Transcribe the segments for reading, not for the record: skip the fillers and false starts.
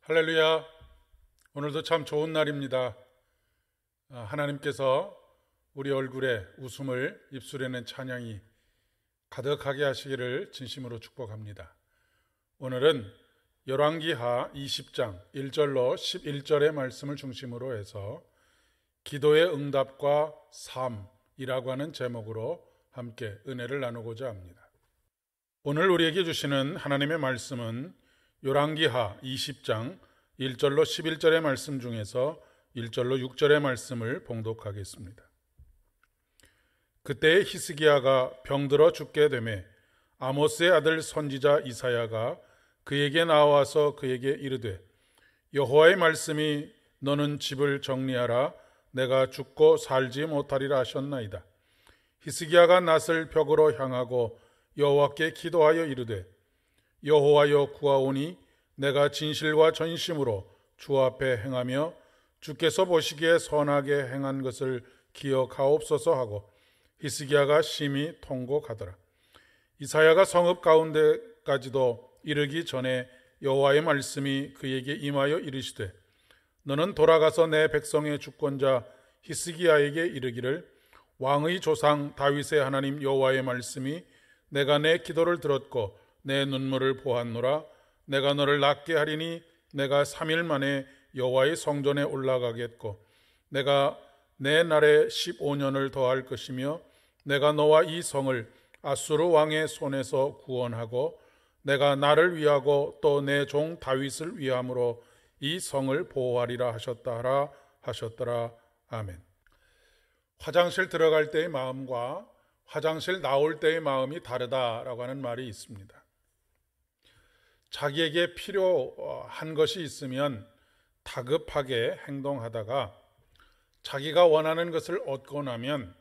할렐루야. 오늘도 참 좋은 날입니다. 하나님께서 우리 얼굴에 웃음을 입술에는 찬양이 가득하게 하시기를 진심으로 축복합니다. 오늘은 열왕기하 20장 1절로 11절의 말씀을 중심으로 해서 기도의 응답과 삶이라고 하는 제목으로 함께 은혜를 나누고자 합니다. 오늘 우리에게 주시는 하나님의 말씀은 열왕기하 20장 1절로 11절의 말씀 중에서 1절로 6절의 말씀을 봉독하겠습니다. 그때 히스기야가 병들어 죽게 되매 아모스의 아들 선지자 이사야가 그에게 나와서 그에게 이르되 여호와의 말씀이 너는 집을 정리하라 내가 죽고 살지 못하리라 하셨나이다. 히스기야가 낫을 벽으로 향하고 여호와께 기도하여 이르되 여호와여 구하오니 내가 진실과 전심으로 주 앞에 행하며 주께서 보시기에 선하게 행한 것을 기억하옵소서 하고 히스기야가 심히 통곡하더라. 이사야가 성읍 가운데까지도 이르기 전에 여호와의 말씀이 그에게 임하여 이르시되 너는 돌아가서 내 백성의 주권자 히스기야에게 이르기를 왕의 조상 다윗의 하나님 여호와의 말씀이 내가 내 기도를 들었고 내 눈물을 보았노라. 내가 너를 낫게 하리니 내가 3일 만에 여호와의 성전에 올라가겠고 내가 내 날에 15년을 더할 것이며 내가 너와 이 성을 아수르 왕의 손에서 구원하고 내가 나를 위하고 또 내 종 다윗을 위함으로 이 성을 보호하리라 하셨더라. 아멘. 화장실 들어갈 때의 마음과 화장실 나올 때의 마음이 다르다라고 하는 말이 있습니다. 자기에게 필요한 것이 있으면 다급하게 행동하다가 자기가 원하는 것을 얻고 나면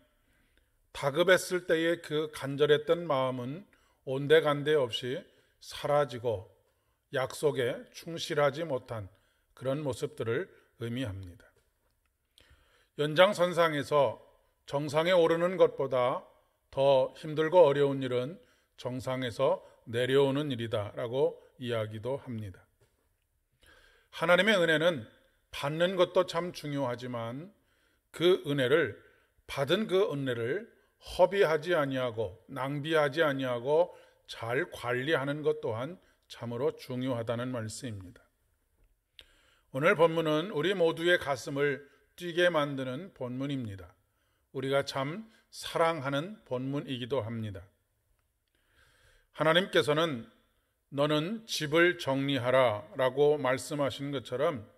다급했을 때의 그 간절했던 마음은 온데간데 없이 사라지고 약속에 충실하지 못한 그런 모습들을 의미합니다. 연장선상에서 정상에 오르는 것보다 더 힘들고 어려운 일은 정상에서 내려오는 일이다라고 이야기도 합니다. 하나님의 은혜는 받는 것도 참 중요하지만 그 은혜를 받은 그 은혜를 허비하지 아니하고 낭비하지 아니하고 잘 관리하는 것 또한 참으로 중요하다는 말씀입니다. 오늘 본문은 우리 모두의 가슴을 뛰게 만드는 본문입니다. 우리가 참 사랑하는 본문이기도 합니다. 하나님께서는 너는 집을 정리하라 라고 말씀하신 것처럼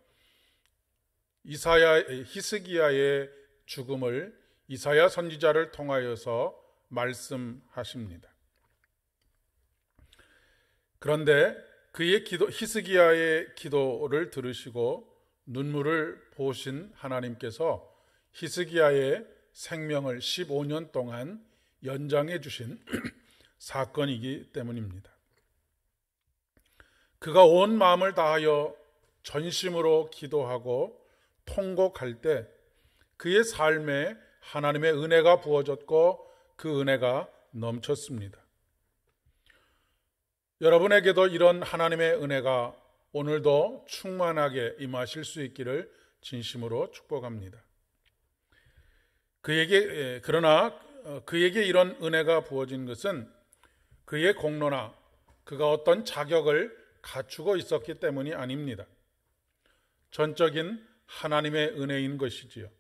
히스기야의 죽음을 이사야 선지자를 통하여서 말씀하십니다. 그런데 히스기야의 기도를 들으시고 눈물을 보신 하나님께서 히스기야의 생명을 15년 동안 연장해 주신 사건이기 때문입니다. 그가 온 마음을 다하여 전심으로 기도하고 통곡할 때 그의 삶에 하나님의 은혜가 부어졌고 그 은혜가 넘쳤습니다. 여러분에게도 이런 하나님의 은혜가 오늘도 충만하게 임하실 수 있기를 진심으로 축복합니다. 그러나 그에게 이런 은혜가 부어진 것은 그의 공로나 그가 어떤 자격을 갖추고 있었기 때문이 아닙니다. 전적인 하나님의 은혜인 것이지요.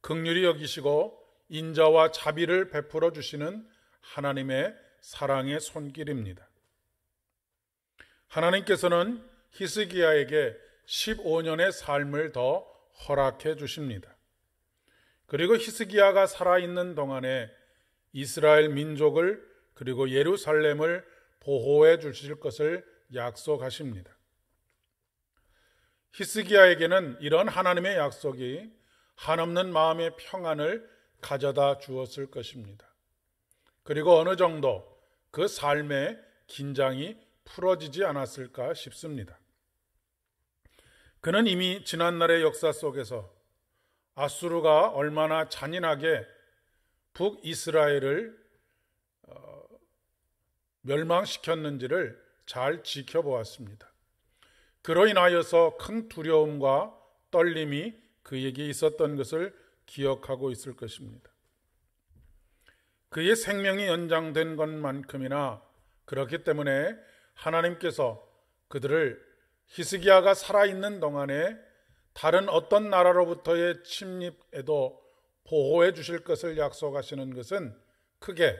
긍휼히 여기시고 인자와 자비를 베풀어 주시는 하나님의 사랑의 손길입니다. 하나님께서는 히스기야에게 15년의 삶을 더 허락해 주십니다. 그리고 히스기야가 살아있는 동안에 이스라엘 민족을 그리고 예루살렘을 보호해 주실 것을 약속하십니다. 히스기야에게는 이런 하나님의 약속이 한없는 마음의 평안을 가져다 주었을 것입니다. 그리고 어느 정도 그 삶의 긴장이 풀어지지 않았을까 싶습니다. 그는 이미 지난날의 역사 속에서 아수르가 얼마나 잔인하게 북이스라엘을 멸망시켰는지를 잘 지켜보았습니다. 그로 인하여서 큰 두려움과 떨림이 그에게 있었던 것을 기억하고 있을 것입니다. 그의 생명이 연장된 것만큼이나 그렇기 때문에 하나님께서 그들을 히스기야가 살아있는 동안에 다른 어떤 나라로부터의 침입에도 보호해 주실 것을 약속하시는 것은 크게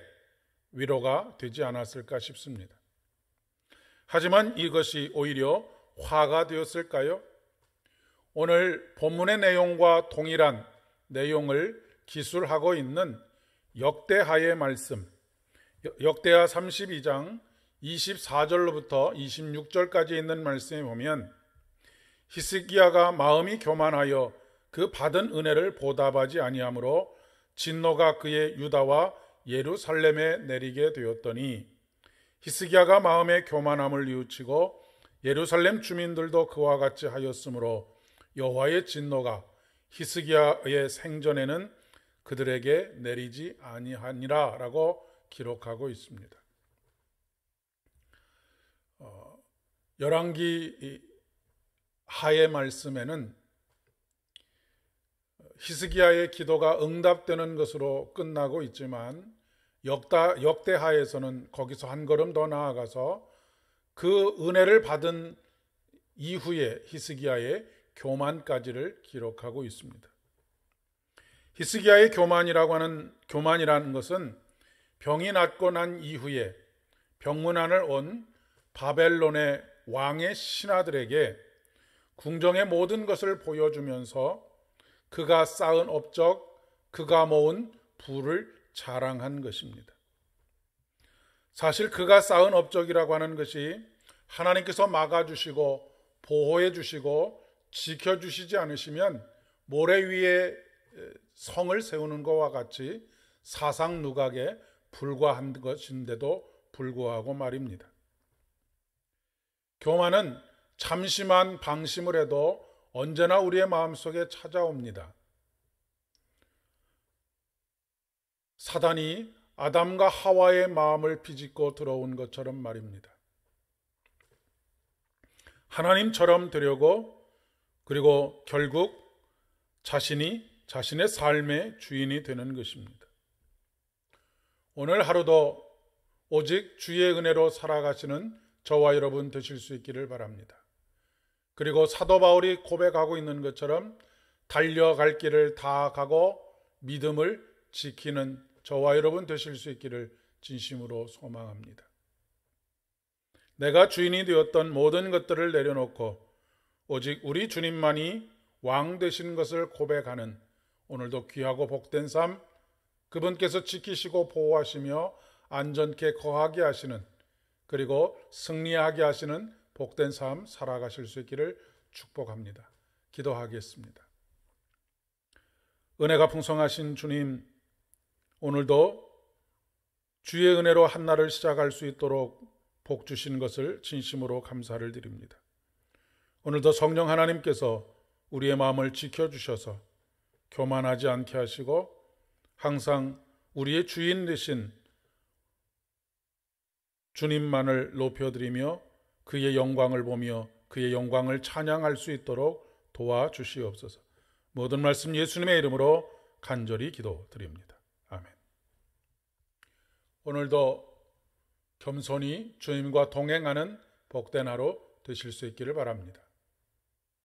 위로가 되지 않았을까 싶습니다. 하지만 이것이 오히려 화가 되었을까요? 오늘 본문의 내용과 동일한 내용을 기술하고 있는 역대하의 말씀, 역대하 32장 24절로부터 26절까지 있는 말씀에 보면 히스기야가 마음이 교만하여 그 받은 은혜를 보답하지 아니하므로 진노가 그의 유다와 예루살렘에 내리게 되었더니 히스기야가 마음의 교만함을 뉘우치고 예루살렘 주민들도 그와 같이 하였으므로 여호와의 진노가 히스기야의 생전에는 그들에게 내리지 아니하니라 라고 기록하고 있습니다. 열왕기 하의 말씀에는 히스기야의 기도가 응답되는 것으로 끝나고 있지만 역대하에서는 거기서 한 걸음 더 나아가서 그 은혜를 받은 이후에 히스기야의 교만까지를 기록하고 있습니다. 히스기야의 교만이라는 것은 병이 낫고 난 이후에 병문안을 온 바벨론의 왕의 신하들에게 궁정의 모든 것을 보여주면서 그가 쌓은 업적, 그가 모은 부를 자랑한 것입니다. 사실 그가 쌓은 업적이라고 하는 것이 하나님께서 막아주시고 보호해주시고 지켜주시지 않으시면 모래 위에 성을 세우는 것과 같이 사상 누각에 불과한 것인데도 불구하고 말입니다. 교만은 잠시만 방심을 해도 언제나 우리의 마음속에 찾아옵니다. 사단이 아담과 하와의 마음을 비집고 들어온 것처럼 말입니다. 하나님처럼 되려고 그리고 결국 자신의 삶의 주인이 되는 것입니다. 오늘 하루도 오직 주의 은혜로 살아가시는 저와 여러분 되실 수 있기를 바랍니다. 그리고 사도 바울이 고백하고 있는 것처럼 달려갈 길을 다 가고 믿음을 지키는 저와 여러분 되실 수 있기를 진심으로 소망합니다. 내가 주인이 되었던 모든 것들을 내려놓고 오직 우리 주님만이 왕 되신 것을 고백하는 오늘도 귀하고 복된 삶, 그분께서 지키시고 보호하시며 안전케 거하게 하시는 그리고 승리하게 하시는 복된 삶 살아가실 수 있기를 축복합니다. 기도하겠습니다. 은혜가 풍성하신 주님, 오늘도 주의 은혜로 한날을 시작할 수 있도록 복 주신 것을 진심으로 감사를 드립니다. 오늘도 성령 하나님께서 우리의 마음을 지켜주셔서 교만하지 않게 하시고 항상 우리의 주인 되신 주님만을 높여드리며 그의 영광을 보며 그의 영광을 찬양할 수 있도록 도와주시옵소서. 모든 말씀 예수님의 이름으로 간절히 기도드립니다. 아멘. 오늘도 겸손히 주님과 동행하는 복된 하루 되실 수 있기를 바랍니다.